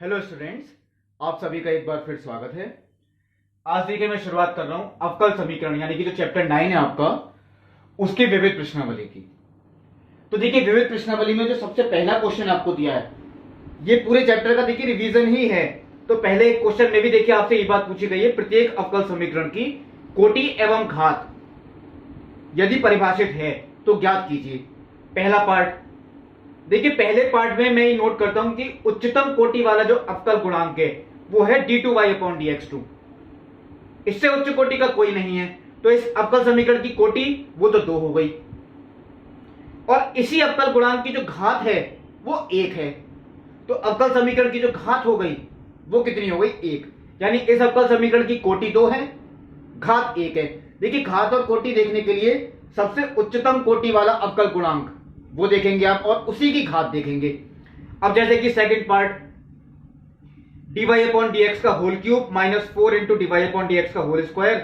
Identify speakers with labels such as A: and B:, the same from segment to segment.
A: Hello students, आप सभी का एक बार फिर स्वागत है। आज देखिए मैं शुरुआत कर रहा हूं अवकल समीकरण यानी कि जो चैप्टर 9 है आपका, उसके विविध प्रश्नावली की। तो देखिए विविध प्रश्नावली में जो सबसे पहला क्वेश्चन आपको दिया है, ये पूरे चैप्टर का देखिए रिवीजन ही है। तो पहले एक क्वेश्चन में भी देखिए आपसे ये बात पूछी गई है, प्रत्येक अवकल समीकरण की कोटि एवं घात यदि परिभाषित है तो ज्ञात कीजिए। पहला पार्ट देखिए, पहले पार्ट में मैं ये नोट करता हूं कि उच्चतम कोटि वाला जो अवकल गुणांक है वो है d2y/dx2। इससे उच्च कोटि का कोई नहीं है, तो इस अवकल समीकरण की कोटि वो तो 2 हो गई, और इसी अवकल गुणांक की जो घात है वो 1 है। तो अवकल समीकरण की जो घात हो गई वो कितनी हो गई? 1। यानी इस अवकल समीकरण की कोटि 2 है, घात 1 है। देखिए घात और कोटि देखने के लिए सबसे उच्चतम कोटि वाला अवकल गुणांक वो देखेंगे आप, और उसी की घात देखेंगे। अब जैसे कि सेकंड पार्ट, dy/dx का whole cube minus 4 into dy/dx का whole square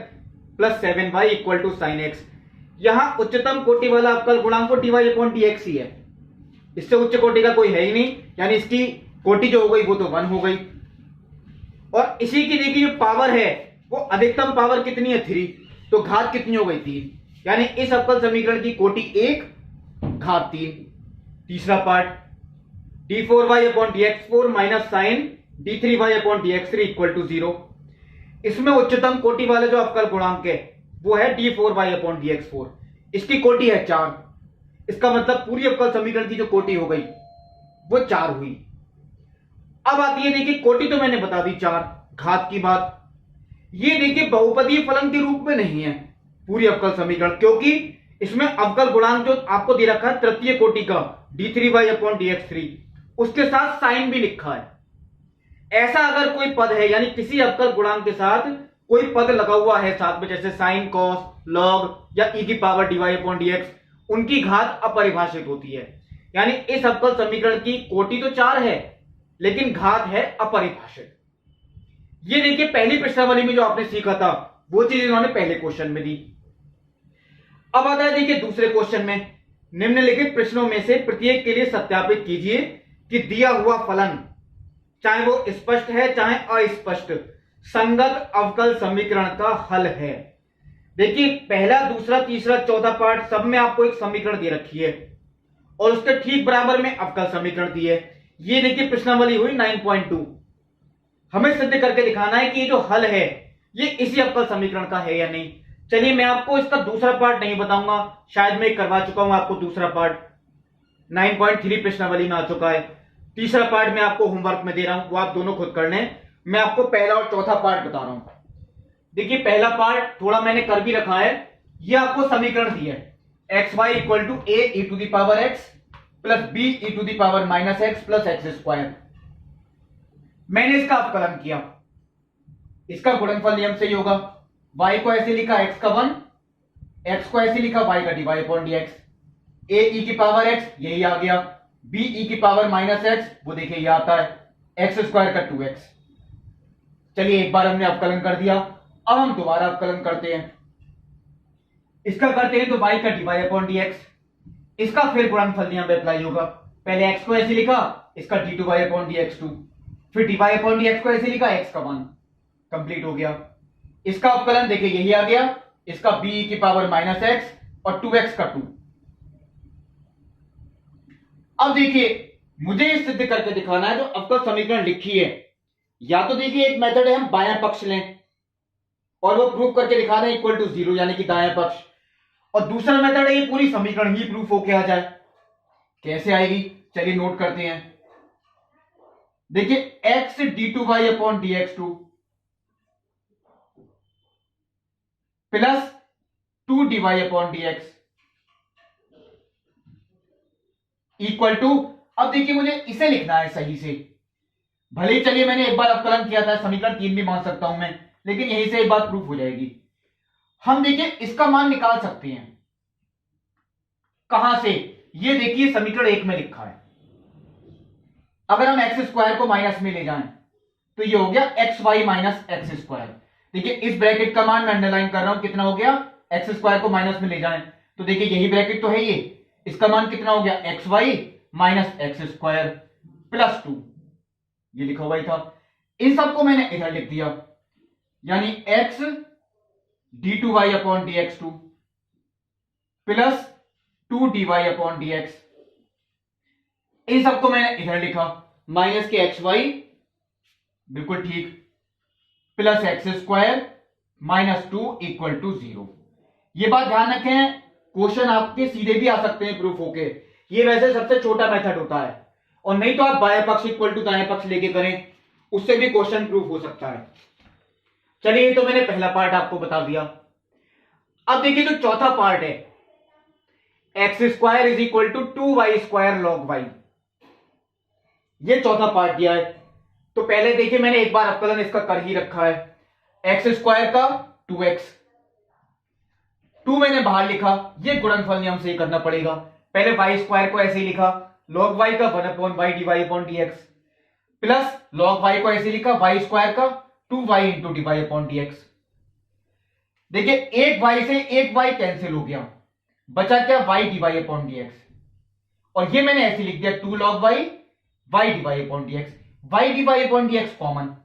A: plus 7y equal to sine x. यहां उच्चतम कोटि वाला अवकल गुणांक तो dy/dx ही है, इससे उच्च कोटि का कोई है ही नहीं, यानी इसकी कोटि जो हो गई वो तो 1 हो गई। और इसी की देखिए जो पावर है वो अधिकतम पावर कितनी है? 3। तो घात कितनी हो गई? 3। यानी इस अवकल समीकरण की कोटि 1, घात 3। तीसरा part, d4y/dx4 minus sine d3y/dx3 equal to 0। इसमें उच्चतम कोटि वाला जो अवकल गुणांक है वो है d4y/dx4। इसकी कोटि है 4। इसका मतलब पूरी अवकल समीकरण की जो कोटि हो गई वो 4 हुई। अब आती है देखिए कोटि तो मैंने बता दी 4, घात की बात। ये देखिए बहुपदीय फलन के रूप में नहीं है पूरी अवकल समीकरण, क्योंकि इसमें अवकल गुणांक जो आपको दे रखा है तृतीय कोटि का d3y/dx3, उसके साथ साइन भी लिखा है। ऐसा अगर कोई पद है, यानी किसी अवकल गुणांक के साथ कोई पद लगा हुआ है साथ में, जैसे साइन, कॉस, लॉग या e की पावर dy/dx, उनकी घात अपरिभाषित होती है। यानी इस अवकल समीकरण की कोटि तो 4 है लेकिन घात है अपरिभाषित। ये देखिए पहली प्रश्नावली में जो आपने सीखा था वो चीज इन्होंने पहले क्वेश्चन में दी। अब आता है देखिए दूसरे क्वेश्चन में, निम्नलिखित प्रश्नों में से प्रत्येक के लिए सत्यापित कीजिए कि दिया हुआ फलन, चाहे वो स्पष्ट है चाहे अस्पष्ट, संगत अवकल समीकरण का हल है। देखिए पहला, दूसरा, तीसरा, चौथा पार्ट सब में आपको एक समीकरण दे रखी है और उसके ठीक बराबर में अवकल समीकरण दी है। ये देखिए प्रश्नावली हुई 9.2। हमें सिद्ध करके दिखाना है कि ये जो हल है ये इसी अवकल समीकरण का है या नहीं। चलिए मैं आपको इसका दूसरा पार्ट नहीं बताऊंगा, शायद मैं करवा चुका हूं आपको दूसरा पार्ट, 9.3 प्रश्नावली में आ चुका है। तीसरा पार्ट मैं आपको होमवर्क में दे रहा हूं, वो आप दोनों खुद कर लें। मैं आपको पहला और चौथा पार्ट बता रहा हूं। देखिए पहला पार्ट थोड़ा मैंने कर भी रखा है। ये आपको समीकरण दिया है xy equal to a e to the power x plus b e to the power minus x plus x square. मैंने इसका अवकलन किया, इसका गुणनफल नियम से ही होगा। y को ऐसे लिखा x का 1, x को ऐसे लिखा y का dy/dx, a e की पावर x यही आ गया, b e की पावर माइनस x वो देखिए ये आता है, एक्स स्क्वायर का 2x। चलिए एक बार हमने अवकलन कर दिया, अब हम दोबारा अवकलन करते हैं। इसका करते हैं तो y का dy/dx, इसका फिर गुणनफल नियम अप्लाई होगा। पहले x को ऐसे लिखा, इसका d2y/dx2, फिर dy/dx को ऐसे लिखा, x का 1, कंप्लीट हो गया। इसका अवकलन देखिए यही आ गया, इसका b e की पावर माइनस x और 2x का 2। अब देखिए मुझे इस सिद्ध करके दिखाना है जो अवकल समीकरण लिखी है, या तो देखिए एक मेथड है हम बायां पक्ष लें और वो प्रूव करके दिखाना है इक्वल टू 0 यानी कि दायां पक्ष, और दूसरा मेथड है ये पूरी समीकरण ही प्रूफ होके आ जाए। कैसे आएगी चलिए नोट करते हैं। देखिए x d2y/dx2 plus 2 dy/dx equal to, अब देखिए मुझे इसे लिखना है सही से। भले ही चलिए मैंने एक बार अवकलन किया था, समीकरण 3 भी मान सकता हूं मैं, लेकिन यहीं से एक बात प्रूफ हो जाएगी। हम देखिए इसका मान निकाल सकते हैं कहां से, ये देखिए समीकरण 1 में लिखा है। अगर हम एक्स स्क्वायर को माइनस में ले जाएं तो ये हो गया x y minus x square. देखिए इस ब्रैकेट का मान मैं अंडरलाइन कर रहा हूं, कितना हो गया, एक्स स्क्वायर को माइनस में ले जाएं तो देखिए यही ब्रैकेट तो है ये, इसका मान कितना हो गया, x y minus x square plus 2। ये लिखा हुआ ही था। इन सबको मैंने इधर लिख दिया, यानी x d2y upon dx2 plus 2dy upon dx, इन सबको मैंने इधर लिखा, माइनस के xy, बिल्कुल ठीक, plus x square minus 2 equal to 0। ये बात ध्यान रखें, क्वेश्चन आपके सीधे भी आ सकते हैं प्रूफ होके, ये वैसे सबसे छोटा मेथड होता है, और नहीं तो आप बाएं पक्ष इक्वल टू दाएं पक्ष लेके करें, उससे भी क्वेश्चन प्रूफ हो सकता है। चलिए, ये तो मैंने पहला पार्ट आपको बता दिया। अब देखिए जो चौथा पार्ट है, x square is equal to 2y square log y, ये चौथा पार्ट दिया है। तो पहले देखिए मैंने एक बार अवकलन इसका कर ही रखा है, एक्स स्क्वायर का 2x, 2 मैंने बाहर लिखा, ये गुणनफल नियम से ही करना पड़ेगा। पहले y स्क्वायर को ऐसे ही लिखा, log y का 1 upon y dy upon dx, plus log y को ऐसे लिखा, y स्क्वायर का 2y into dy upon dx। देखिए एक y से एक y कैंसिल हो गया, बचा क्या, y dy अपॉन dx, और ये मैंने ऐसे लिख दिया 2 log y y dy upon dx, y dy upon dx common,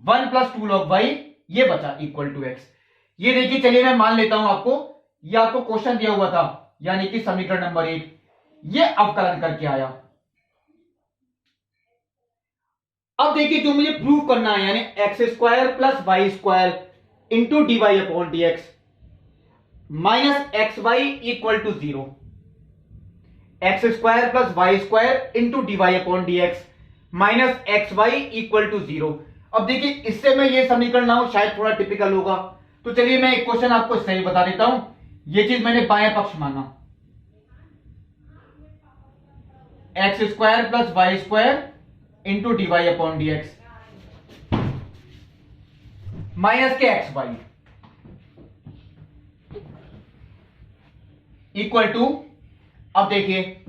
A: 1 plus 2 log y, ये बचा इक्वल टू x। ये देखिए, चलिए मैं मान लेता हूं आपको, ये आपको क्वेश्चन दिया हुआ था, यानी कि समीकरण नंबर 1, ये अवकलन करके आया। अब देखिए जो मुझे प्रूव करना है, यानी x square plus y square into D Y upon D x minus x y equal to 0, x square plus y square into D Y upon D x minus x y equal to 0। अब देखिए इससे मैं ये समीकरण लाऊं, शायद थोड़ा typical होगा, तो चलिए मैं एक क्वेश्चन आपको सही बता देता हूं। ये चीज मैंने बाएं पक्ष माना, x square plus y square into D Y upon D x minus के एक्स वाई इक्वल टू, अब देखिए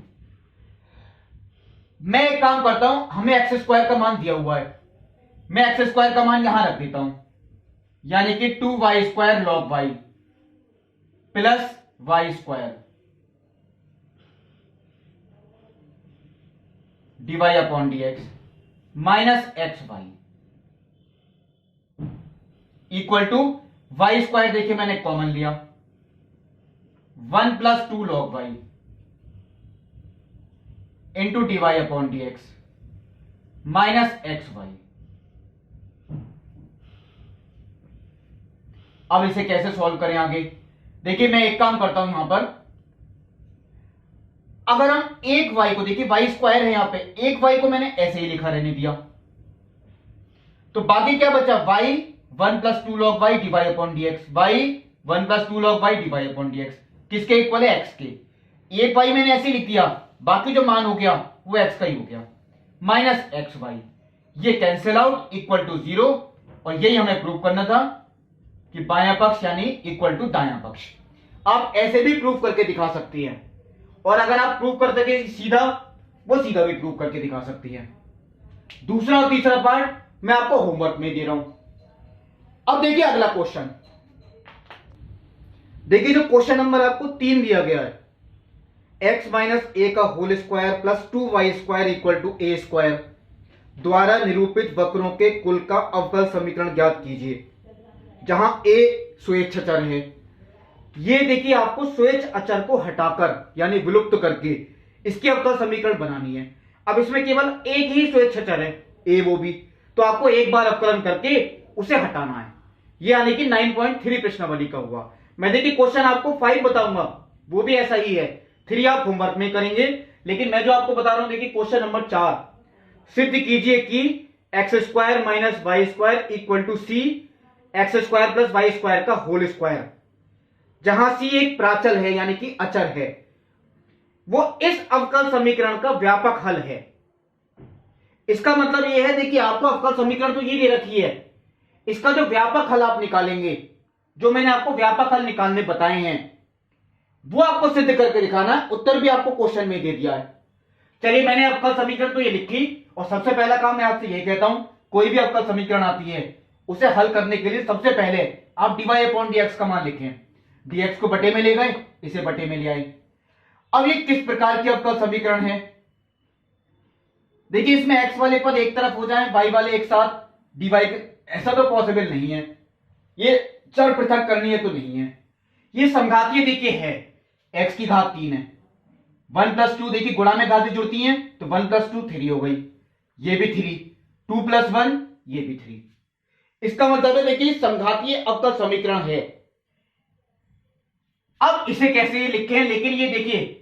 A: मैं एक काम करता हूं, हमें एक्स स्क्वायर का मान दिया हुआ है, मैं एक्स स्क्वायर का मान यहां रख देता हूं, यानी कि 2y square log y plus y square dy upon dx minus x y equal to y square, देखिए मैंने कॉमन लिया, 1 plus 2 log y into D Y upon D x minus x y. अब इसे कैसे सॉल्व करें आगे, देखिए मैं एक काम करता हूं, यहां पर अगर हम एक y को, देखिए y स्क्वायर है यहां पे, एक y को मैंने ऐसे ही लिखा रहने दिया, तो बाकी क्या बचा, y 1 plus 2 log y dy upon dx, y 1 plus 2 log y dy upon dx किसके इक्वल है, x के। एक y मैंने ऐसे लिख दिया, बाकी जो मान हो गया वो x का ही हो गया, माइनस एक्स वाई, ये कैंसिल आउट इक्वल टू 0, और यही हमें प्रूव करना था कि बायां पक्ष यानी इक्वल टू दायां पक्ष। आप ऐसे भी प्रूव करके दिखा सकती हैं, और अगर आप प्रूव कर सके सीधा, वो सीधा भी प्रूव करके दिखा सकती है। दूसरा और तीसरा पार्ट मैं आपको होमवर्क में दे रहा हूं। अब देखिए अगला क्वेश्चन, देखिए जो क्वेश्चन नंबर आपको 3 दिया गया है, x माइनस ए का whole square plus 2y square equal to A square द्वारा निरूपित वक्रों के कुल का अवकल समीकरण ज्ञात कीजिए, जहां a स्वेच्छ अचर है। ये देखिए आपको स्वेच्छ अचर को हटाकर यानी विलुप्त करके इसकी अवकल समीकरण बनानी है। अब इसमें केवल एक ही स्वेच्छ अचर है, a वो भी, तो आपको एक बार अवकलन करके उसे हटाना है। ये यानी कि 9.3 प्रश्नावली का हुआ। मैं देखिए क्वेश्चन आपको 5 बताऊंगा, वो भी ऐसा ही है, 3 आप होमवर्क में करेंगे, लेकिन मैं जो आपको बता रहा हूं, देखिए क्वेश्चन नंबर 4, सिद्ध कीजिए कि x square minus y square equal to C x square plus y square का होल स्क्वायर, जहां सी एक प्राचल है यानी कि अचर है, वो इस अवकल समीकरण का व्यापक हल है। इसका मतलब यह है, देखिए आपको अवकल समीकरण तो ये दे रखी है, इसका जो व्यापक हल आप निकालेंगे, जो मैंने आपको व्यापक हल निकालने बताए हैं, वो आपको सिद्ध करके दिखाना है। उत्तर भी आपको क्वेश्चन में दे दिया है। चलिए मैंने अवकल समीकरण तो ये लिखी, और सबसे पहला काम मैं आपसे यही कहता हूं, कोई भी अवकल समीकरण आती है उसे हल करने के लिए सबसे पहले आप dy अपॉन dx का मान लिखें, dx को बटे में ले गए, इसे बटे में ले आए। अब ये किस प्रकार की अवकल समीकरण है, देखिए इसमें x वाले पद एक तरफ हो जाए, y वाले एक साथ डिवाइड, ऐसा तो पॉसिबल नहीं है, ये चर पृथक करनी है तो नहीं है। ये समघातीय देखिए है, x की घात 3 है, 1 + 2 देखिए गुणा में घातें जुड़ती हैं तो 1 + 2 3 हो गई, ये भी 3, 2 + 1 ये भी 3। इसका मतलब है देखिए समघातीय अवकल समीकरण है। अब इसे कैसे लिखें, लेकिन ये देखिए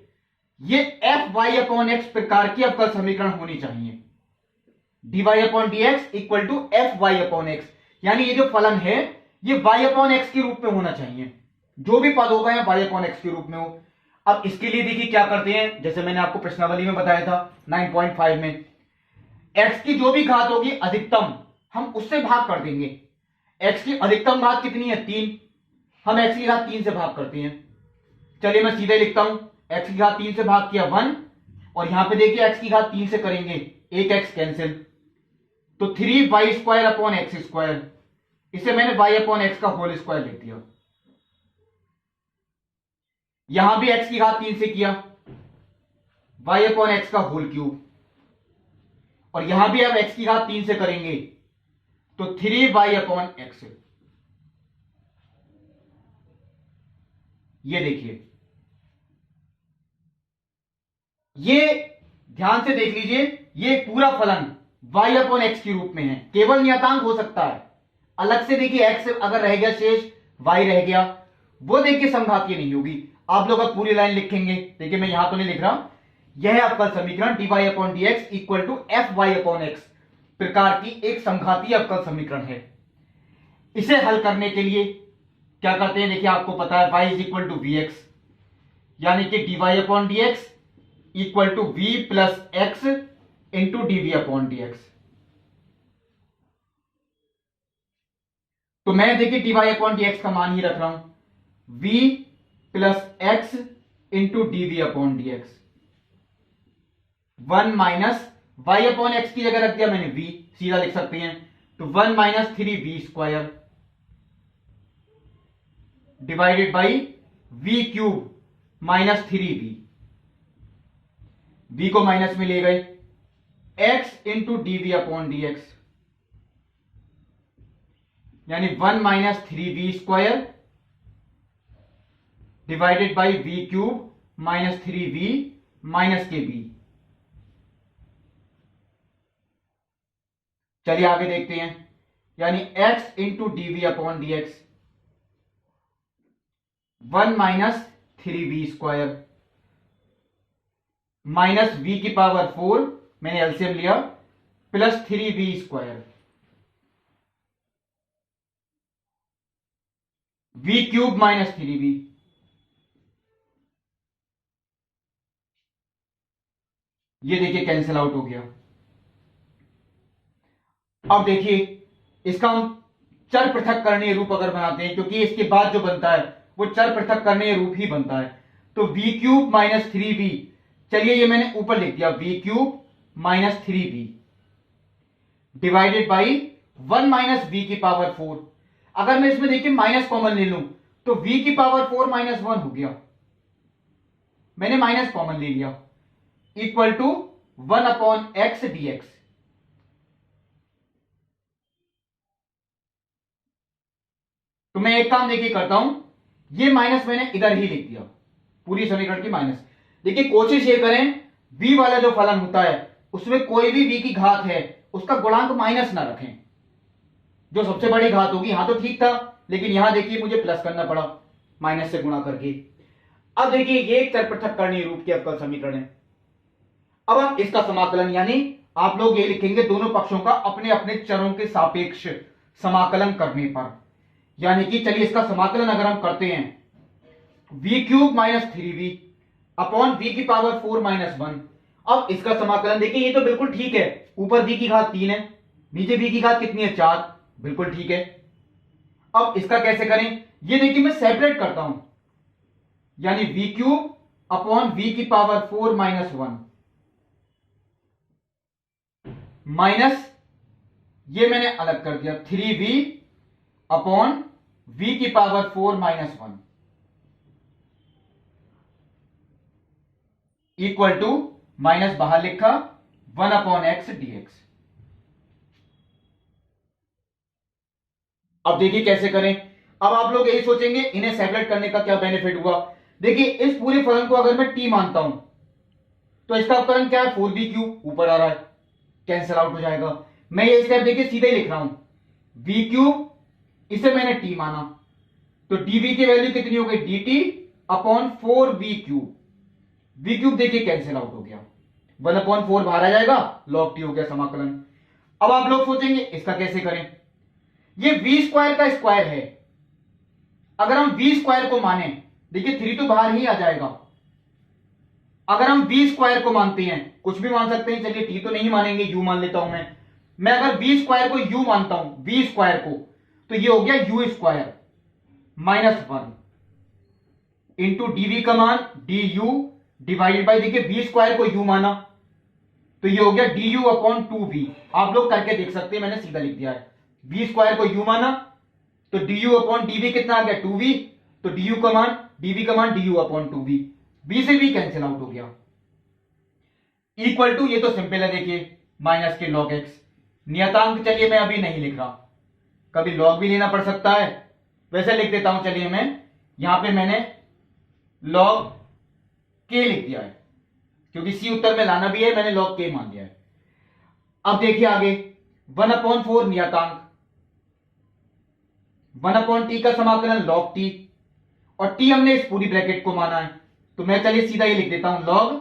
A: ये Fy/x प्रकार की अवकल समीकरण होनी चाहिए, dy/dx = Fy/x, यानी ये जो फलन है ये y/x के रूप में होना चाहिए, जो भी पद होगा या y/x के रूप में हो। अब इसके लिए देखिए क्या करते हैं, जैसे मैंने आपको प्रश्नावली में बताया था 9.5 में, x की जो भी घात होगी अधिकतम हम उससे भाग कर देंगे। x की अधिकतम घात कितनी है 3, हम x की घात 3 से भाग करते हैं। चलिए मैं सीधे लिखता हूं, x की घात 3 से भाग किया 1, और यहां पे देखिए x की घात 3 से करेंगे एक x कैंसिल, तो 3y² x², इसे मैंने y/x का होल स्क्वायर लिख दिया। यहां भी x की घात 3 से किया y/x का होल क्यूब, और यहां भी अब x की घात 3 से करेंगे तो 3y/x। ये देखिए, ये ध्यान से देख लीजिए, ये पूरा फलन y/x के रूप में है, केवल नियतांक हो सकता है, अलग से देखिए x अगर रह गया शेष, y रह गया, वो देखिए समघातीय नहीं होगी। आप लोग अब पूरी लाइन लिखेंगे, देखिए मैं यहां तो नहीं लिख रहा, यह है अवकल समीकरण dy/dx = Fy/x प्रकार की एक समघातीय अवकल समीकरण है। इसे हल करने के लिए क्या करते हैं, देखिए आपको पता है y = vx, यानी कि dy/dx = v + x × dv/dx। तो मैं देखिए dy/dx का मान ही रख रहा हूं, v + x × dv/dx, 1 - y/x की जगह रख दिया मैंने v, सीधा लिख सकते हैं, तो 1 - 3v² divided by v³ - 3v, v को माइनस में ले गए, x × dv/dx, यानी 1 - 3v² divided by v³ - 3v - kb। चलिए आगे देखते हैं, यानी x × dv/dx 1 - 3v² minus v⁴, मैंने एलसीएम लिया, प्लस 3v², v³ - 3v, ये देखिए कैंसिल आउट हो गया। अब देखिए इसका हम चर पृथक्करणीय रूप अगर बनाते हैं, क्योंकि इसके बाद जो बनता है वो चर पृथक्करणीय रूप ही बनता है, तो v³ - 3v, चलिए ये मैंने ऊपर लिख दिया, v³ - 3v divided by 1 - v⁴। अगर मैं इसमें देखिए माइनस कॉमन ले लूं तो v⁴ - 1 हो गया, मैंने माइनस कॉमन ले लिया, इक्वल टू 1/x dx। तो मैं एक काम देखिए करता हूं, ये माइनस मैंने इधर ही लिख दिया, पूरी समीकरण की माइनस। देखिए कोशिश ये करें v वाला जो फलन होता है उसमें कोई भी v की घात है उसका गुणांक माइनस ना रखें, जो सबसे बड़ी घात होगी। यहां तो ठीक था, लेकिन यहां देखिए मुझे प्लस करना पड़ा माइनस से गुणा करके। अब देखिए ये एक चर पृथक्करणीय रूप की अवकल समीकरण है। अब हम इसका समाकलन, यानी आप लोग ये लिखेंगे दोनों पक्षों का अपने अपने चरों के सापेक्ष समाकलन करने पर, यानी कि चलिए इसका समाकलन अगर हम करते हैं v³ - 3v अपॉन v⁴ - 1। अब इसका समाकलन देखिए ये तो बिल्कुल ठीक है, ऊपर v की घात 3 है, नीचे v की घात कितनी है 4, बिल्कुल ठीक है। अब इसका कैसे करें, ये देखिए मैं सेपरेट करता हूं, यानी v³ अपॉन v⁴ - 1 माइनस ये मैंने अलग कर दिया 3v upon v⁴ - 1 equal to, minus बाहर लिखा, 1/x dx। अब देखिए कैसे करें। अब आप लोग यही सोचेंगे इन्हें सेपरेट करने का क्या बेनिफिट हुआ। देखिए इस पूरे फलन को अगर मैं t मानता हूं तो इसका अपकरण क्या है, 4v³ ऊपर आ रहा है, कैंसिल आउट हो जाएगा। मैं ये स्टेप देखिए सीधे ही लिख रहा हूं, v³, इसे मैंने t माना तो dv की वैल्यू कितनी हो गई, dt/4v³। v³ देखिए कैंसिल आउट हो गया, 1/4 बाहर आ जाएगा, log t हो गया समाकलन। अब आप लोग सोचेंगे इसका कैसे करें। ये v² का स्क्वायर है, अगर हम v² को माने, देखिए 3 तो बाहर ही आ जाएगा। अगर हम v² को मानते हैं, कुछ भी मान सकते हैं, चलिए t तो नहीं मानेंगे, u मान लेता हूं मैं अगर v² को u मानता हूं, v² को, तो ये हो गया u² -1 इंटू dv का मान du डिवाइडेड बाई, देखिए v² को u माना तो ये हो गया du/2v। आप लोग करके देख सकते हैं, मैंने सीधा लिख दिया है, v² को u माना तो du/dv कितना आ गया, 2v, तो dv का मान du/2v, v से v कैंसिल आउट हो गया, इक्वल टू, ये तो सिंपल है देखिए, माइनस के log x। नियतांक चलिए मैं अभी नहीं लिख रहा, कभी log भी लेना पड़ सकता है, वैसे लिख देता हूं। चलिए मैं यहां पे मैंने log k लिख दिया है, क्योंकि c उत्तर में लाना भी है, मैंने log k मान दिया है। अब देखिए आगे 1/4 नियतांक, 1/t का समाकलन log t, और t हमने इस पूरी ब्रैकेट को माना है, तो मैं चलिए सीधा ही लिख देता हूं, log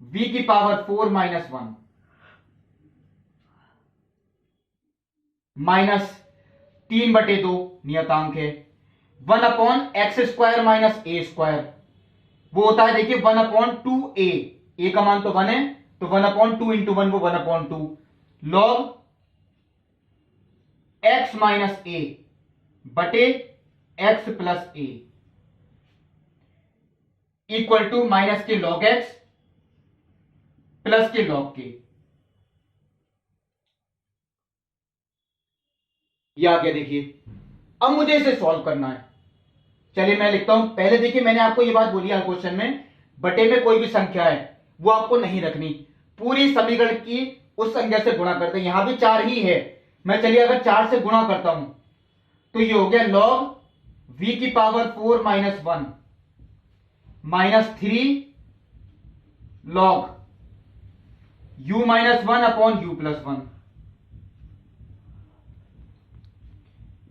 A: v⁴ -1 माइनस 3/2 नियतांक है, 1/x² -a², वो होता है देखिए 1/2a, a का मान तो 1 है, तो 1/2 इंटू 1 वो 1/2 log x - a बटे x plus a equal to minus के log x प्लस के log k। ये आ गया देखिए। अब मुझे इसे सॉल्व करना है, चलिए मैं लिखता हूं। पहले देखिए मैंने आपको ये बात बोली है क्वेश्चन में, बटे में कोई भी संख्या है वो आपको नहीं रखनी, पूरी समीकरण की उस संख्या से गुणा करते हैं। यहां भी 4 ही है, मैं चलिए अगर 4 से गुणा करता हूं तो ये हो गया log v⁴ -1 -3 log u -1/u+1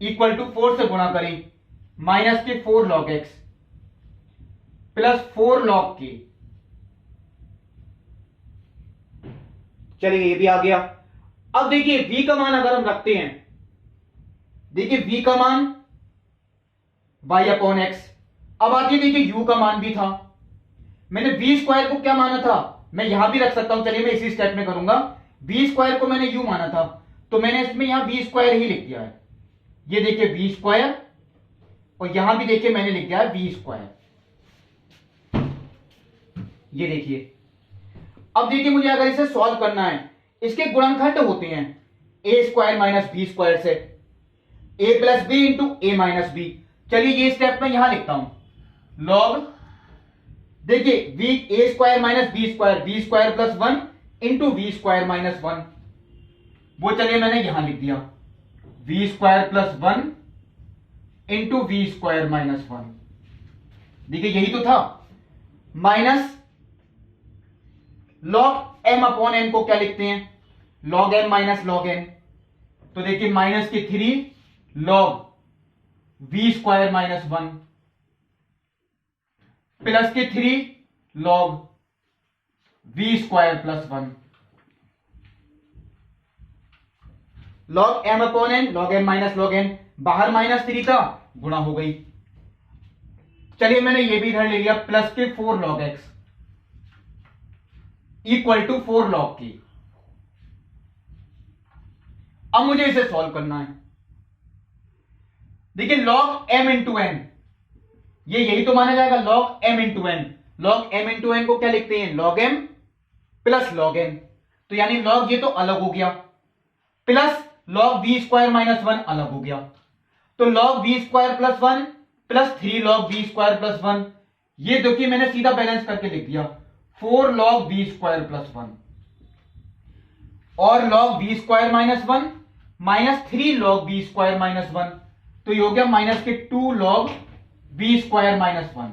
A: equal to 4 से गुणा करें, माइनस के 4 log x plus 4 log k। चलिए ये भी आ गया। अब देखिए v का मान अगर हम रखते हैं, देखिए v का मान y/x। अब आगे देखिए u का मान भी था, मैंने v² को क्या माना था, मैं यहां भी रख सकता हूं, चलिए मैं इसी स्टेप में करूंगा। v² को मैंने u माना था, तो मैंने इसमें यहां v² ही लिख दिया है। ये देखिए v², और यहां भी देखिए मैंने लिख दिया है v²। ये देखिए। अब देखिए मुझे अगर इसे सॉल्व करना है, इसके गुणनखंड होते हैं a² - b² से, a plus b into a minus b. चलिए ये स्टेप मैं यहां लिखता हूं, log, देखिए a² - b² plus 1 into v² -1, वो चलिए मैंने यहां लिख दिया, v² प्लस 1 इंटू v² -1। देखिए यही तो था, माइनस log m/n को क्या लिखते हैं, log m minus log n, तो देखिए माइनस के 3 log v² -1 प्लस के 3 log v² plus 1, log m/n log m minus log n, बाहर -3 था, गुणा हो गई। चलिए मैंने ये भी इधर ले लिया, प्लस के 4 log x equal to 4 log k। अब मुझे इसे सॉल्व करना है। देखिए log m इंटू n, ये यही तो माना जाएगा, log m into n। log m into n को क्या लिखते हैं, log m plus log n, तो यानी log ये तो अलग हो गया, प्लस log v² -1 अलग हो गया, तो log v² plus 1 plus 3 log v² plus 1, ये देखिए मैंने सीधा बैलेंस करके लिख दिया, 4 log v² प्लस 1। और log v square minus 1 minus 3 log v square minus 1, तो ये हो गया माइनस के 2 log v square minus 1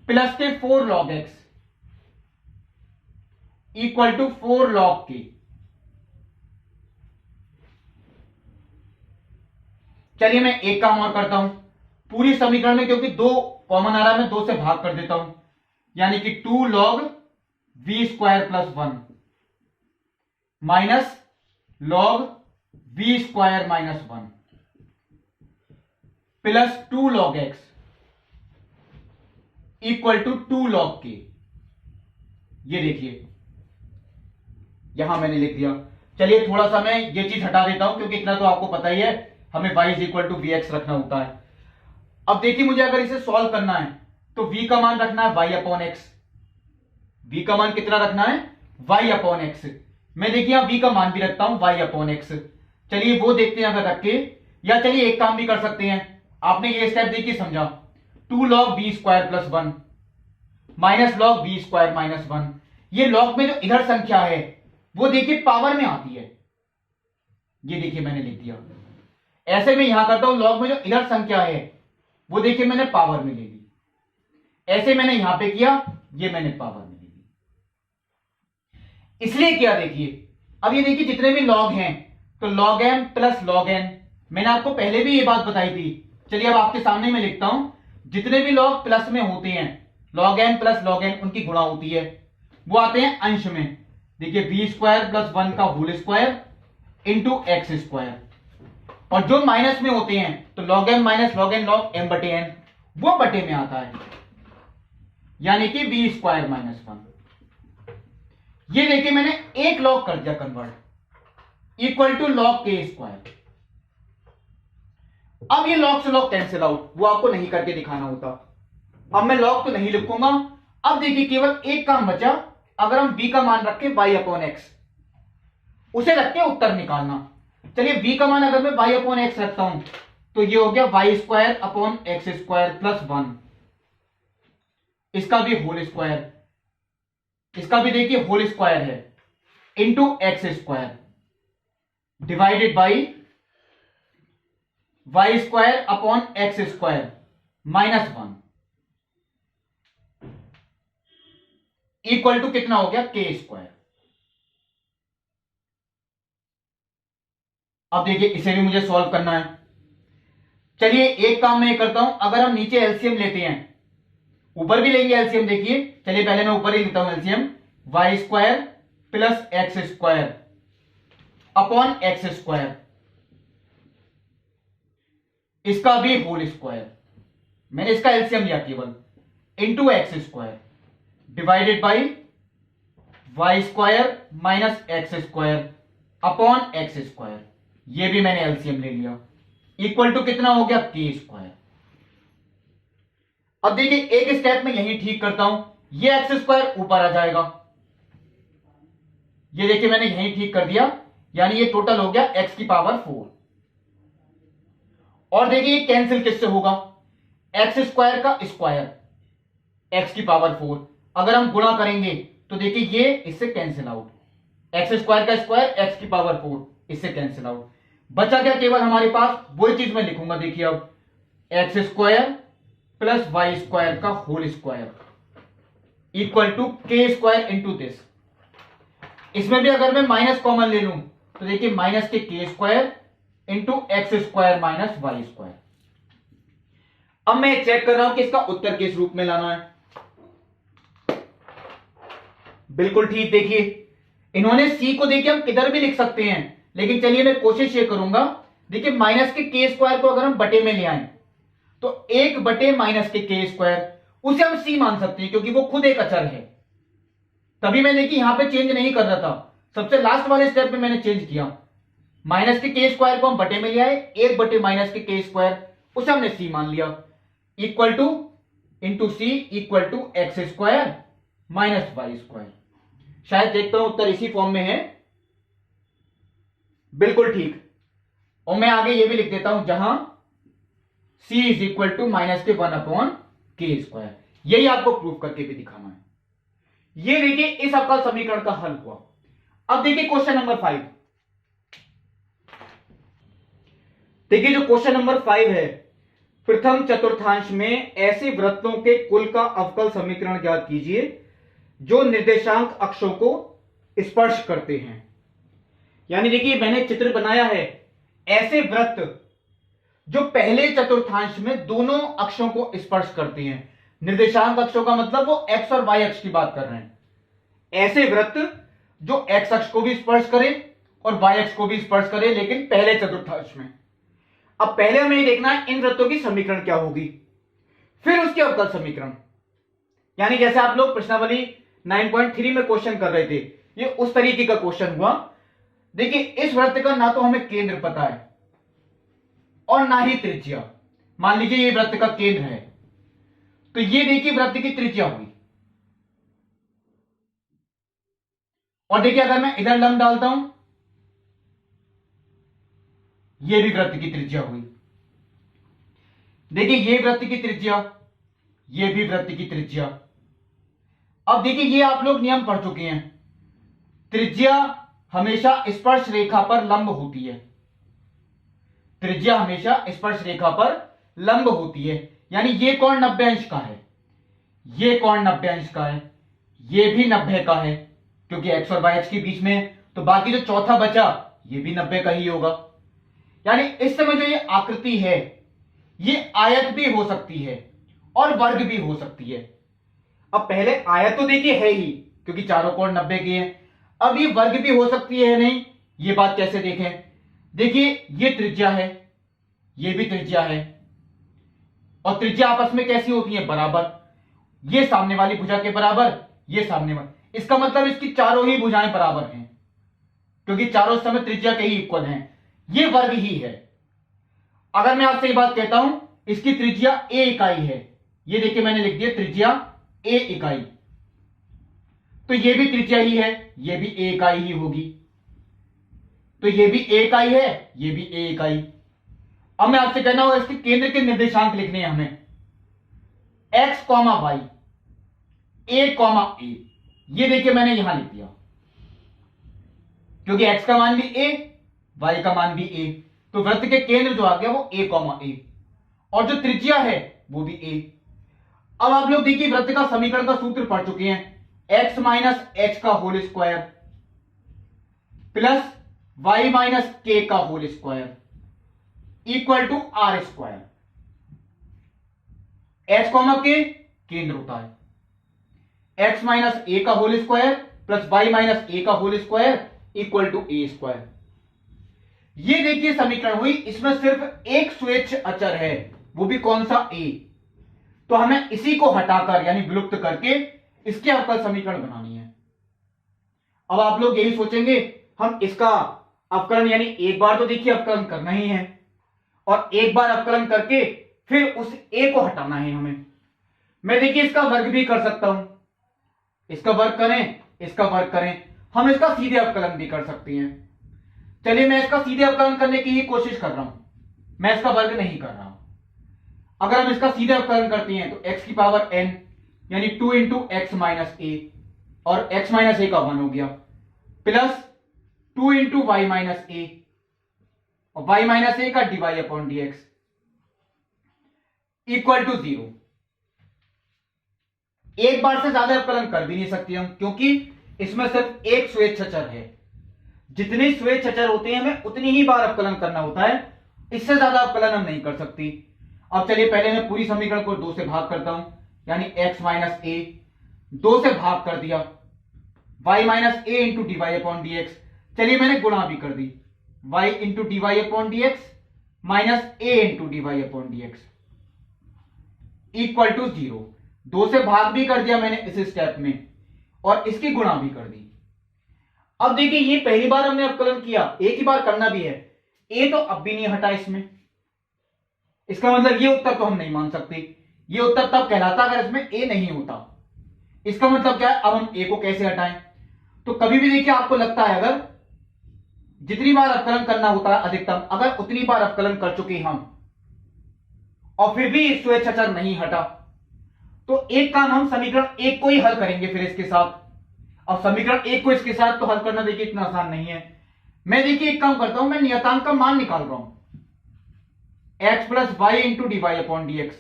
A: plus के 4 log x equal to 4 log k। चलिए मैं एक काम और करता हूं, पूरी समीकरण में क्योंकि 2 कॉमन आ रहा है मैं 2 से भाग कर देता हूं, यानी कि 2 log v square plus 1 minus log v square minus 1 plus 2 log x equal to 2 log k। ये देखिए यहां मैंने लिख दिया। चलिए थोड़ा सा मैं ये चीज हटा देता हूं क्योंकि इतना तो आपको पता ही है, हमें y is equal to v x रखना होता है। अब देखिए मुझे अगर इसे सॉल्व करना है तो v का मान रखना है y अपॉन एक्स। v का मान कितना रखना है? y upon x. मैं देखिए यहां v का मान भी रखता हूं y अपॉन एक्स। चलिए वो देखते हैं अगर रख के, या चलिए एक काम भी कर सकते हैं, आपने ये स्टेप देखिए समझा, 2 log v square plus 1 minus log v square minus 1। ये log में जो इधर संख्या है वो देखिए पावर में आती है, ये देखिए मैंने लिख दिया। ऐसे में यहां करता हूं, log में जो इधर संख्या है वो देखिए मैंने पावर में ले ली, ऐसे मैंने यहां पे किया, ये मैंने पावर में ले ली। इसलिए क्या देखिए, अब ये देखिए जितने भी log हैं तो log m plus log n, मैंने आपको पहले भी ये बात बताई थी। चलिए अब आपके सामने मैं लिखता हूं, जितने भी log प्लस में होते हैं log m plus log n उनकी गुणा होती है, वो आते हैं अंश में। देखिए v स्क्वायर प्लस 1 का whole square into x square, और जो माइनस में होते हैं तो log m minus log n log m बटे n, वो बटे में आता है, यानी कि v स्क्वायर माइनस 1। ये देखिए मैंने एक log कर दिया convert, equal to log k square. अब ये log से log कैंसिल आउट, वो आपको नहीं करके दिखाना होता। अब मैं log तो नहीं लिखूंगा। अब देखिए केवल एक काम बचा, अगर हम v का मान रखें y अपॉन एक्स, उसे रख के उत्तर निकालना। चलिए v का मान अगर मैं y अपॉन एक्स रखता हूं तो ये हो गया y square upon x square plus 1, इसका भी होल स्क्वायर, इसका भी देखिए होल स्क्वायर है, into x square divided by y square upon x square minus 1 equal to कितना हो गया? k square. अब देखिए इसे भी मुझे सॉल्व करना है। चलिए एक काम मैं करता हूं, अगर हम नीचे एलसीएम लेते हैं, ऊपर भी लेंगे एलसीएम। देखिए चलिए पहले मैं ऊपर ही लेता हूं LCM, y square plus x square upon x square, इसका भी होल स्क्वायर, मैंने इसका एलसीएम लिया केवल, into x square divided by y square minus x square upon x square, ये भी मैंने एलसीएम ले लिया, इक्वल टू कितना हो गया? के स्क्वायर। अब देखिए एक स्टेप में यही ठीक करता हूं, ये एक्स स्क्वायर ऊपर आ जाएगा, ये देखिए मैंने यही ठीक कर दिया, यानी ये टोटल हो गया एक्स की पावर 4। और देखिए ये कैंसिल किससे होगा? एक्स स्क्वायर का स्क्वायर एक्स की पावर 4, अगर हम गुणा करेंगे तो देखिए ये इससे कैंसिल आउट, एक्स स्क्वायर का स्क्वायर एक्स की पावर 4, इससे कैंसिल आउट। बचा क्या केवल हमारे पास? वही चीज मैं लिखूंगा, देखिए अब x square plus y square का whole square equal to k square into this. इसमें भी अगर मैं माइनस कॉमन ले लूं तो देखिए minus k square into x square minus y square. अब मैं चेक कर रहा हूं कि इसका उत्तर किस रूप में लाना है। बिल्कुल ठीक, देखिए इन्होंने सी को देखिए हम किधर भी लिख सकते हैं, लेकिन चलिए मैं कोशिश ये करूंगा। देखिए माइनस के स्क्वायर को अगर हम बटे में ले आए तो 1 बटे माइनस के स्क्वायर, उसे हम सी मान सकते हैं क्योंकि वो खुद एक अचर है। तभी मैं देखिए यहां पे चेंज नहीं कर रहा था, सबसे लास्ट वाले स्टेप में मैंने चेंज किया। माइनस के स्क्वायर को हम बटे में ले आए, 1 बटे माइनस के स्क्वायर, उसे हमने सी मान लिया, equal to into c equal to x square minus y square. शायद देखता हूं उत्तर इसी फॉर्म में है, बिल्कुल ठीक। और मैं आगे ये भी लिख देता हूं जहां c is equal to minus के 1 अपॉन के स्क्वायर। यही आपको प्रूफ करके भी दिखाना है। ये देखिए इस अवकल समीकरण का हल हुआ। अब देखिए क्वेश्चन नंबर 5। देखिए जो क्वेश्चन नंबर 5 है, प्रथम चतुर्थांश में ऐसे वृत्तों के कुल का अवकल समीकरण ज्ञात कीजिए जो निर्देशांक अक्षों को स्पर्श करते हैं। यानी देखिए मैंने चित्र बनाया है, ऐसे वृत्त जो पहले चतुर्थांश में दोनों अक्षों को स्पर्श करते हैं। निर्देशांक अक्षों का मतलब वो एक्स और वाई अक्ष की बात कर रहे हैं। ऐसे वृत्त जो एक्स अक्ष को भी स्पर्श करे और वाई अक्ष को भी स्पर्श करे, लेकिन पहले चतुर्थांश में। अब पहले हमें ये देखना है इन वृत्तों की समीकरण क्या होगी, फिर उसके अवकल समीकरण। यानी जैसे आप लोग प्रश्नावली 9.3 में क्वेश्चन कर रहे थे, ये उस तरीके का क्वेश्चन हुआ। देखिए इस वृत्त का ना तो हमें केंद्र पता है और ना ही त्रिज्या। मान लीजिए ये वृत्त का केंद्र है, तो ये देखिए वृत्त की त्रिज्या हुई। और देखिए अगर मैं इधर लंब डालता हूं, ये भी वृत्त की त्रिज्या हुई। देखिए ये वृत्त की त्रिज्या, ये भी वृत्त की त्रिज्या। अब देखिए ये आप लोग नियम पढ़ चुके हैं, त्रिज्या हमेशा स्पर्श रेखा पर लंब होती है। त्रिज्या हमेशा स्पर्श रेखा पर लंब होती है। यानी ये कोण 90 अंश का है, ये कोण 90 अंश का है, ये भी 90 का है, क्योंकि एक्स और वाई अक्ष के बीच में। तो बाकी जो चौथा बचा ये भी 90 का ही होगा। यानी इस समय जो ये आकृति है, ये आयत भी हो सकती है और वर्ग भी हो सकती है। अब पहले आयत तो देखिए है ही, क्योंकि चारों कोण 90 के हैं। अब ये वर्ग भी हो सकती है नहीं, ये बात कैसे देखें। देखिए ये त्रिज्या है, ये भी त्रिज्या है, और त्रिज्या आपस में कैसी होती है, बराबर। ये सामने वाली भुजा के बराबर, ये सामने वाली। इसका मतलब इसकी चारों ही भुजाएं बराबर हैं, क्योंकि चारों समय त्रिज्या के ही इक्वल हैं। ये वर्ग ही है। अगर मैं आपसे ये बात कहता हूं इसकी त्रिज्या a इकाई है, ये देखिए मैंने लिख दिया त्रिज्या a इकाई, तो ये भी त्रिज्या ही है, ये भी a इकाई ही होगी। तो ये भी a इकाई है, ये भी a इकाई। अब मैं आपसे कहना होगा इसके केंद्र के निर्देशांक लिखने हैं हमें, x, y, a, ये देखिए मैंने यहां लिख दिया, क्योंकि x का मान भी a, y का मान भी a, तो वृत्त के केंद्र जो आ गया वो a, और जो त्रिज्या है वो भी a। अब आप लोग देखिए वृत्त का समीकरण का सूत्र पढ़ चुके हैं, x माइनस एच का whole square plus y minus K का whole square equal to R square. H comma K केंद्र होता है, x माइनस ए का whole square plus y minus ए का whole square equal to A square. ये देखिए समीकरण हुई, इसमें सिर्फ एक स्वेच्छ अचर है, वो भी कौन सा, a। तो हमें इसी को हटाकर यानी विलुप्त करके इसके अवकल समीकरण बनानी है। अब आप लोग यही सोचेंगे हम इसका अवकलन यानी एक बार तो देखिए अवकलन करना ही है, और एक बार अवकलन करके फिर उस a को हटाना है हमें। मैं देखिए इसका वर्ग भी कर सकता हूं, इसका वर्ग करें, इसका वर्ग करें, हम इसका सीधे अवकलन भी कर सकते हैं। चलिए मैं इसका सीधे अवकलन करने की ही कोशिश कर रहा हूं, मैं इसका वर्ग नहीं कर रहा हूं। अगर हम इसका सीधे अवकलन करते हैं तो x की पावर n यानी 2 इंटू एक्स माइनस ए, और x माइनस ए का 1 हो गया, plus 2 into y minus a, और y माइनस ए का dy upon dx equal to 0। एक बार से ज्यादा अवकलन कर भी नहीं सकते हम, क्योंकि इसमें सिर्फ एक स्वेच्छाचर है। जितने स्वेच्छाचर होते हैं हमें उतनी ही बार अवकलन करना होता है, इससे ज्यादा अवकलन हम नहीं कर सकती। अब चलिए पहले मैं पूरी समीकरण को 2 से भाग करता हूं, यानी x माइनस ए 2 से भाग कर दिया, y minus A into D Y upon D X. चलिए मैंने गुणा भी कर दी, y into D Y upon D x minus A into D Y upon D X equal to 0। 2 से भाग भी कर दिया मैंने इस स्टेप में, और इसकी गुणा भी कर दी। अब देखिए ये पहली बार हमने अवकलन किया, एक ही बार करना भी है, a तो अब भी नहीं हटा इसमें। इसका मतलब ये उत्तर तो हम नहीं मान सकते, ये उत्तर तब कहलाता अगर इसमें a नहीं होता। इसका मतलब क्या है, अब हम a को कैसे हटाएं। तो कभी भी देखिए आपको लगता है अगर जितनी बार अवकलन करना होता है अधिकतम, अगर उतनी बार अवकलन कर चुके हम और फिर भी स्वेच्छाचर नहीं हटा, तो एक काम हम समीकरण 1 को ही हल करेंगे फिर इसके साथ, अब समीकरण एक को इसके साथ तो हल करना देखिए इतना आसान नहीं है। मैं देखिए एक काम करता हूं, मैं नियतांक का मान निकाल रहा हूं, x plus Y into D Y upon D X.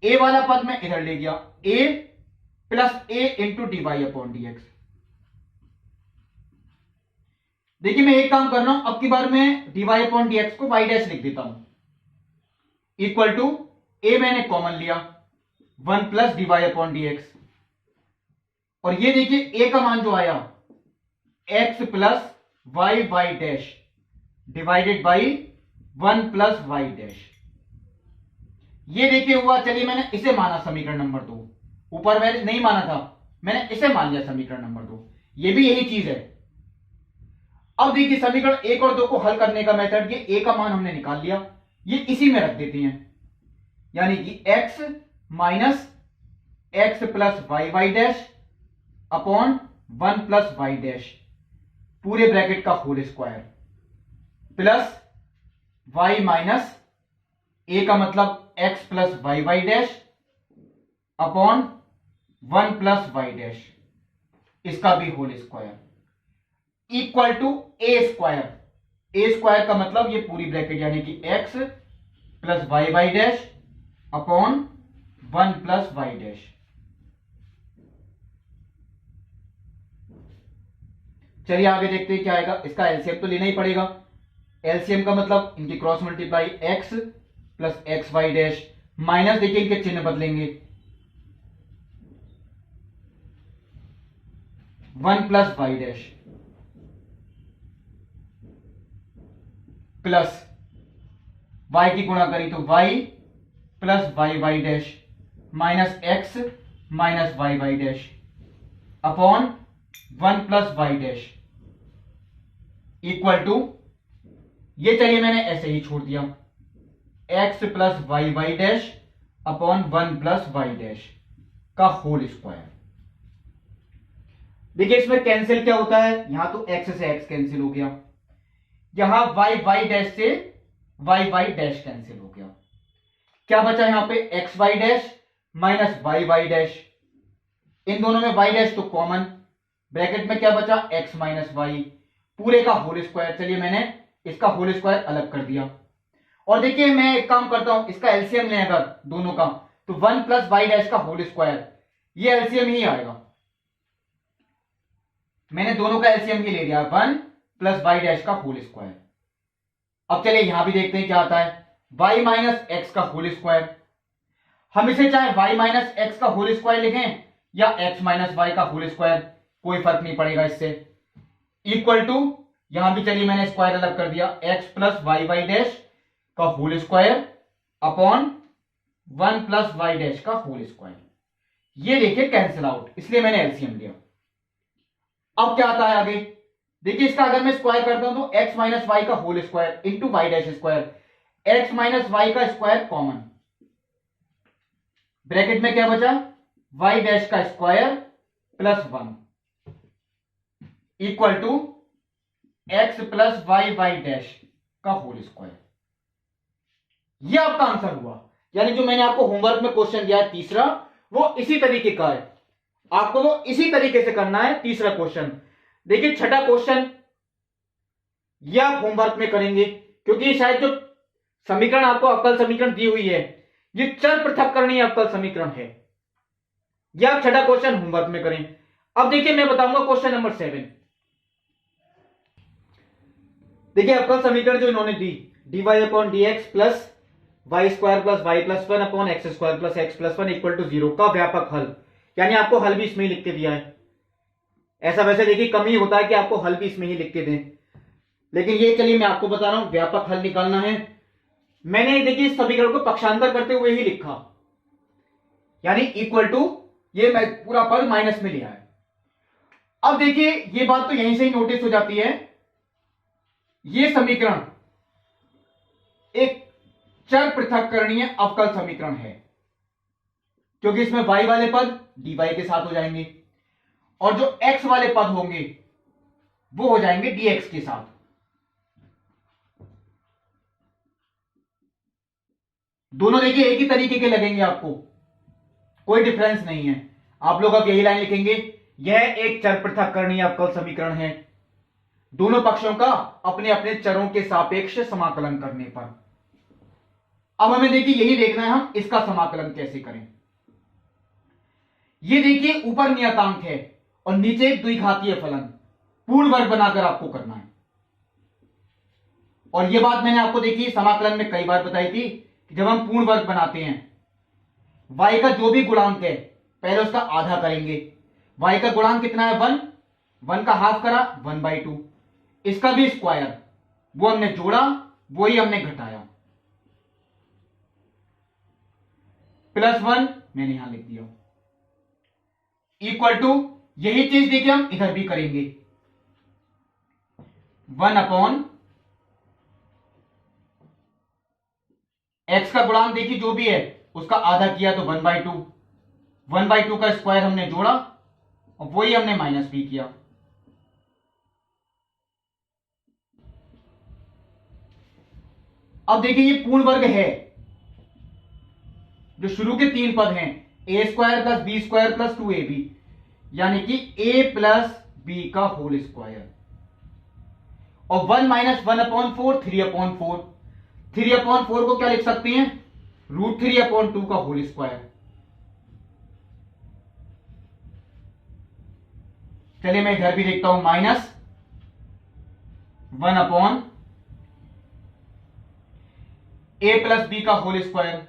A: A वाला पद मैं इधर ले गया, a plus A into D Y upon D X. देखिए मैं एक काम कर रहा हूं, अब की बार मैं d Y upon D x को वाई डैश लिख देता हूं, इक्वल टू ए मैंने कॉमन लिया, 1 plus d Y upon D x. और ये देखिए ए का मान जो आया x plus Y Y dash divided by 1 plus Y dash. ये देखिए हुआ, चलिए मैंने इसे माना समीकरण नंबर 2, ऊपर मैंने नहीं माना था, मैंने इसे मान लिया समीकरण नंबर 2। ये भी यही चीज है। अब देखिए समीकरण 1 और 2 को हल करने का मेथड, ये a का मान हमने निकाल लिया, ये इसी में रख देते हैं, यानी कि x minus x plus Y Y dash upon 1 plus Y dash पूरे ब्रैकेट का whole square plus y minus a का मतलब x plus Y Y dash upon 1 plus Y dash, इसका भी whole square equal to A square. A square का मतलब ये पूरी ब्रैकेट यानी कि x plus Y Y dash upon 1 plus Y dash. चलिए आगे देखते हैं क्या आएगा। इसका एलसीएम तो लेना ही पड़ेगा। एलसीएम का मतलब इनकी cross multiply x plus x Y dash minus, देखिए इनके चिन्ह बदलेंगे, 1 plus Y dash plus y की गुणा करी तो y plus Y Y dash minus x minus Y Y dash upon 1 plus Y dash equal to, ये चलिए मैंने ऐसे ही छोड़ दिया, x plus Y Y dash upon 1 plus Y dash का होल स्क्वायर। देखिए इसमें कैंसिल क्या होता है, यहां तो x से x कैंसिल हो गया, यहां y वाई डैश से y वाई डैश कैंसिल हो गया, क्या बचा यहां पे X Y dash minus Y Y dash, इन दोनों में y डैश तो कॉमन, ब्रैकेट में क्या बचा x माइनस वाई पूरे का होल स्क्वायर। चलिए मैंने इसका होल स्क्वायर अलग कर दिया। और देखिए मैं एक काम करता हूं, इसका एलसीएम लें अगर दोनों का, तो 1 प्लस वाई डैश का होल स्क्वायर, ये एलसीएम ही आएगा। मैंने दोनों का एलसीएम ही ले लिया, 1 प्लस वाई डैश का होल स्क्वायर। अब चलिए यहां भी देखते हैं क्या आता है, y माइनस एक्स का होल स्क्वायर। हम इसे चाहे y माइनस एक्स का होल स्क्वायर लिखें या x माइनस वाई का होल स्क्वायर, कोई फर्क नहीं पड़ेगा इससे, इक्वल टू, यहां भी चलिए मैंने स्क्वायर अलग कर दिया, x plus Y Y dash का whole square upon 1 plus Y dash का होल स्क्वायर। ये देखिए कैंसिल आउट, इसलिए मैंने एलसीएम लिया। अब क्या आता है आगे, देखिए इसका अगर मैं स्क्वायर करता हूं तो x माइनस वाई का whole square into y dash square, x minus y का स्क्वायर कॉमन, ब्रैकेट में क्या बचा y डैश का square plus 1 equal to x plus Y Y dash का होल स्क्वायर। यह आपका आंसर हुआ। यानी जो मैंने आपको होमवर्क में क्वेश्चन दिया है तीसरा, वो इसी तरीके का है, आपको वो इसी तरीके से करना है तीसरा क्वेश्चन। देखिए छठा क्वेश्चन यह आप होमवर्क में करेंगे, क्योंकि शायद जो समीकरण आपको अवकल समीकरण दी हुई है ये चर पृथक्करणीय अवकल समीकरण है। यह आप छठा क्वेश्चन होमवर्क में करें। अब देखिए मैं बताऊंगा क्वेश्चन नंबर 7। देखिए अवकल समीकरण जो इन्होंने दी, dy upon D x plus y square plus y plus 1 upon x square plus x plus 1 equal to 0 का व्यापक हल, यानी आपको हल भी इसमें ही लिख के दिया है। ऐसा वैसे देखिए कम ही होता है कि आपको हल भी इसमें ही लिख के दें, लेकिन ये चलिए मैं आपको बता रहा हूं व्यापक हल निकालना है। मैंने देखिए इस समीकरण को पक्षांतर करते हुए ही लिखा, यानी इक्वल टू, ये मैं पूरा पद माइनस में लिया है। अब देखिए ये बात तो यहीं से ही नोटिस हो जाती है, ये समीकरण एक चर पृथक्करणीय अवकल समीकरण है, क्योंकि इसमें y वाले पद dy के साथ हो जाएंगे और जो x वाले पद होंगे वो हो जाएंगे dx के साथ। दोनों देखिए एक ही तरीके के लगेंगे, आपको कोई डिफरेंस नहीं है। आप लोग अब यही लाइन लिखेंगे, यह एक चर पृथक्करणीय अवकल समीकरण है, दोनों पक्षों का अपने अपने चरों के सापेक्ष समाकलन करने पर। अब हमें देखिए यही देखना है हम इसका समाकलन कैसे करें। ये देखिए ऊपर नियतांक है और नीचे एक द्विघातीय फलन, पूर्ण वर्ग बनाकर आपको करना है। और यह बात मैंने आपको देखी समाकलन में कई बार बताई थी कि जब हम पूर्ण वर्ग बनाते हैं y का जो भी गुणांक है पहले उसका आधा करेंगे। y का गुणांक कितना है 1, 1 का हाफ करा 1/2, इसका भी स्क्वायर, वो हमने जोड़ा वही हमने घटाया, +1 मैंने यहां लिख दिया, इक्वल टू यही चीज देखिए हम इधर भी करेंगे, 1 x का गुणांक देखिए जो भी है उसका आधा किया तो 1/2, 1/2 का स्क्वायर हमने जोड़ा और वही हमने माइनस भी किया। अब देखिए ये पूर्ण वर्ग है, जो शुरू के 3 पद हैं a² + b² + 2ab, यानी कि a + b का होल स्क्वायर, और 1 - 1/4 3/4, 3/4 को क्या लिख सकते हैं √3/2 का होल स्क्वायर। चलिए मैं इधर भी देखता हूं, -1 a + b का होल स्क्वायर,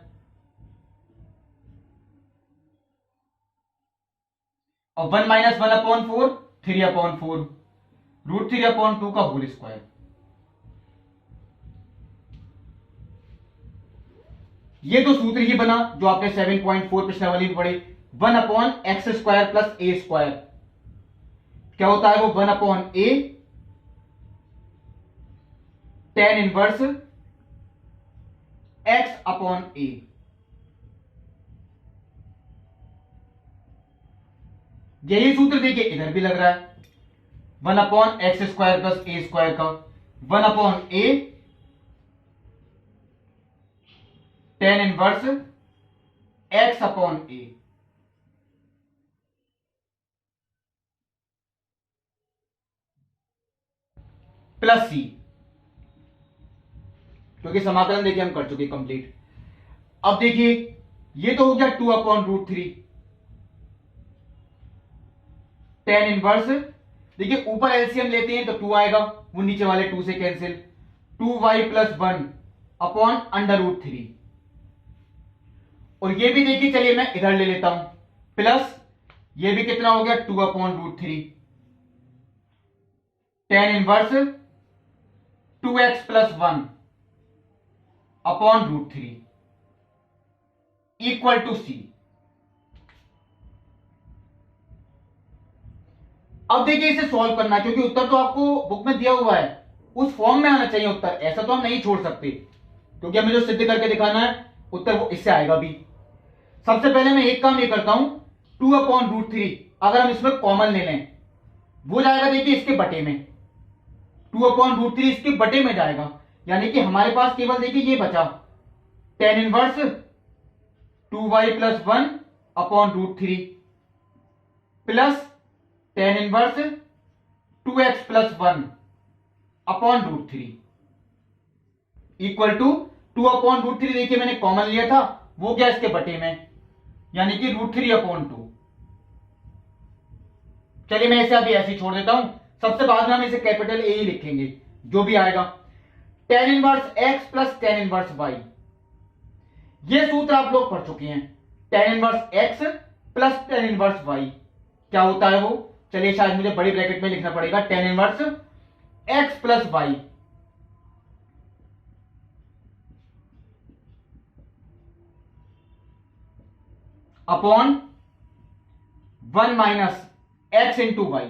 A: और 1 - 1/4 3/4, √3/2 का होल स्क्वायर। ये तो सूत्र ही बना जो आपने 7.4 प्रश्नावली में पढ़े, 1/x² + a², क्या होता है वो 1/a tan इनवर्स x/a। यही सूत्र देखिए इधर भी लग रहा है, 1/x² + a² का 1/a tan inverse x/a। Plus c, क्योंकि समाकलन देखिए हम कर चुके कंप्लीट। अब देखिए ये तो हो गया 2/√3 tan इनवर्स, देखिए ऊपर एलसीएम लेते हैं तो 2 आएगा, वो नीचे वाले 2 से कैंसिल, 2y + 1/√3, और ये भी देखिए चलिए मैं इधर ले लेता हूं, प्लस ये भी कितना हो गया 2/√3 tan inverse 2x + 1/√3 equal to c। अब देखिए इसे सॉल्व करना है, क्योंकि उत्तर तो आपको बुक में दिया हुआ है, उस फॉर्म में आना चाहिए उत्तर, ऐसा तो हम नहीं छोड़ सकते, क्योंकि हमें जो सिद्ध करके दिखाना है उत्तर वो इससे आएगा भी। सबसे पहले मैं एक काम ये करता हूं, 2/√3 अगर हम इसमें कॉमन ले लें वो जाएगा देखिए इसके बटे में, 2/√3 इसके बटे में जाएगा, यानी कि हमारे पास केवल देखिए ये बचा tan inverse 2y + 1/√3 plus tan inverse 2x + 1/√3 equal to 2/√3 देखिए मैंने कॉमन लिया था, वो क्या इसके बटे में, यानी कि √3/2। चलिए मैं इसे अभी ऐसे ही छोड़ देता हूं, सबसे बाद में हम इसे कैपिटल ए ही लिखेंगे जो भी आएगा। tan inverse x + tan inverse y, ये सूत्र आप लोग पढ़ चुके हैं, tan inverse x + tan inverse y क्या होता है वो, चलिए शायद मुझे बड़ी ब्रैकेट में लिखना पड़ेगा, tan inverse x + y upon 1 - x × y।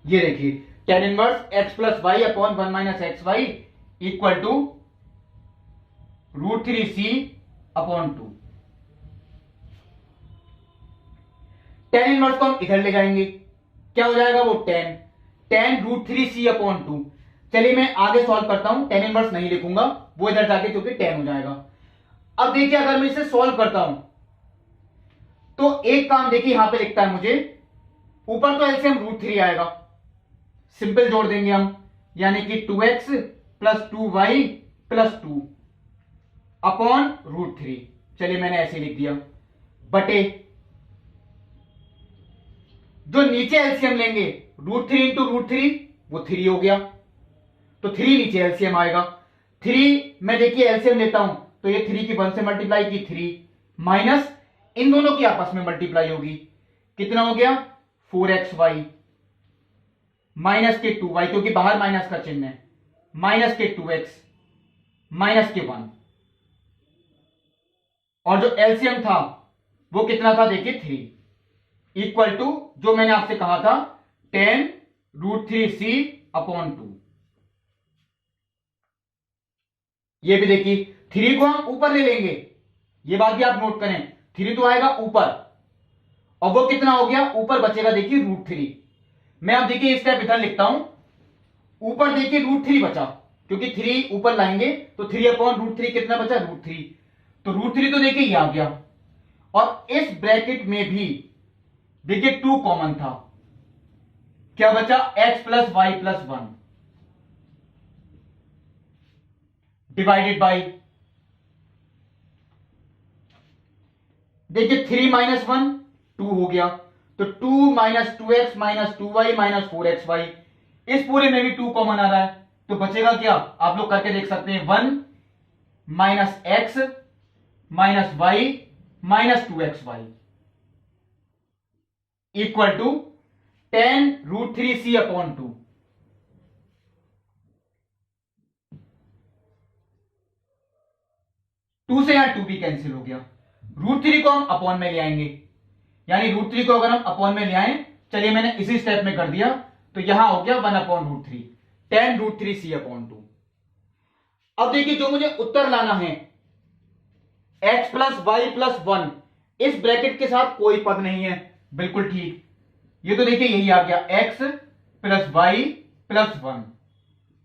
A: ये देखिए tan inverse x + y upon 1 - xy equal to √3c/2। tan inverse को हम इधर ले जाएंगे, क्या हो जाएगा वो tan tan√3c/2। चलिए मैं आगे सॉल्व करता हूं, tan इनवर्स नहीं लिखूंगा, वो इधर जाके क्योंकि tan हो जाएगा। अब देखिए अगर मैं इसे सॉल्व करता हूं तो एक काम देखिए यहां पे लिखता है मुझे, ऊपर तो एलसीएम √3 आएगा, सिंपल जोड़ देंगे हम, यानी कि 2x + 2y + 2 अपॉन √3। चलिए मैंने ऐसे लिख दिया, बटे जो नीचे एलसीएम लेंगे √3 × √3 वो 3 हो गया, तो 3 नीचे एलसीएम आएगा। 3 मैं देखिए एलसीएम लेता हूं तो ये 3 की 1 से मल्टीप्लाई की 3 माइनस इन दोनों की आपस में मल्टीप्लाई होगी, कितना हो गया 4xy माइनस के 2y, क्योंकि बाहर माइनस का चिन्ह है, माइनस के 2x माइनस के 1, और जो एलसीएम था वो कितना था देखिए 3, इक्वल टू जो मैंने आपसे कहा था tan√3c/2। ये भी देखिए 3 को हम ऊपर ले लेंगे, ये बात भी आप नोट करें, 3 तो आएगा ऊपर और वो कितना हो गया, ऊपर बचेगा देखिए √3। मैं अब देखिए स्टेप इधर लिखता हूं, ऊपर देखिए √3 बचा, क्योंकि 3 ऊपर लाएंगे तो 3/√3 कितना बचा √3, तो √3 तो देखिए ये आ गया, और इस ब्रैकेट में भी देखिए 2 कॉमन था, क्या बचा x + y + 1 डिवाइडेड बाई, देखिए 3 - 1 2 हो गया, तो 2 - 2x - 2y - 4xy, इस पूरे में भी 2 कॉमन आ रहा है, तो बचेगा क्या, आप लोग करके देख सकते हैं, 1 - x - y - 2xy equal to tan√3c/2। Two से यहां 2 भी कैंसिल हो गया, √3 को हम अपॉन में ले आएंगे, यानी √3 को अगर हम अपॉन में ले आए, चलिए मैंने इसी स्टेप में कर दिया, तो यहां हो गया 1/√3 tan√3c/2। अब देखिए जो मुझे उत्तर लाना है, x + y + 1, इस ब्रैकेट के साथ कोई पद नहीं है, बिल्कुल ठीक, ये तो देखिए यही आ गया x + y + 1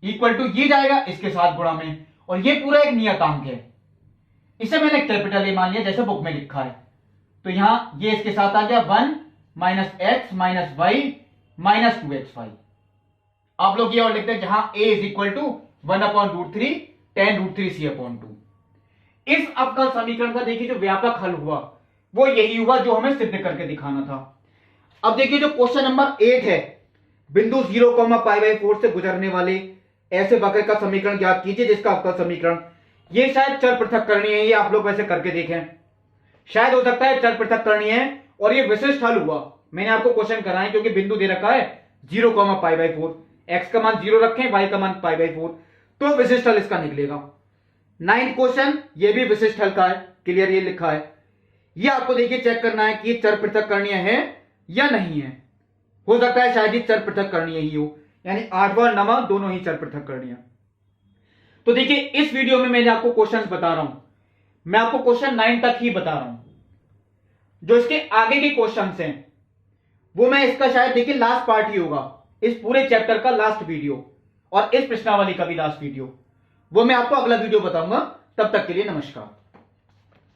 A: इक्वल टू ये जाएगा इसके साथ गुणा में, और ये पूरा एक नियतांक है, इसे मैंने कैपिटल ए मान लिया जैसे बुक में लिखा है, तो यहां ये इसके साथ आ गया 1 - x - y - 2xy। आप लोग ये और लिखते हैं जहां a = 1/√3 tan√3c/2। इस अवकल समीकरण का देखिए जो व्यापक हल हुआ वो यही हुआ जो हमें सिद्ध करके दिखाना था। अब देखिए जो क्वेश्चन नंबर 8 है, बिंदु 0, π/4 से गुजरने वाले ऐसे वक्र का समीकरण ज्ञात कीजिए जिसका अवकल समीकरण, ये शायद चर पृथक करनी है, ये आप लोग वैसे करके देखें, शायद हो सकता है चर पृथक करनी है, और ये विशिष्ट हल हुआ, मैंने आपको क्वेश्चन कराया क्योंकि बिंदु दे रखा है 0, π/4, x का मान 0 रखें, y का मान π/4, तो विशिष्ट हल इसका निकलेगा। 9th क्वेश्चन ये भी विशिष्ट हल का है, क्लियर ये लिखा है, ये आपको देखिए चेक करना है कि चर पृथक करनी है या नहीं है, हो सकता है शायद ही चर पृथक करनी ही हो, यानी 8वां और 9वां दोनों ही चर पृथक करनी है। तो देखिए इस वीडियो में मैंने आपको क्वेश्चंस बता रहा हूं, मैं आपको क्वेश्चन 9 तक ही बता रहा हूं, जो इसके आगे के क्वेश्चंस हैं वो मैं इसका शायद देखिए लास्ट पार्ट ही होगा, इस पूरे चैप्टर का लास्ट वीडियो, और इस प्रश्नावली का भी लास्ट वीडियो, वो मैं आपको अगला वीडियो बताऊंगा। तब तक के लिए नमस्कार।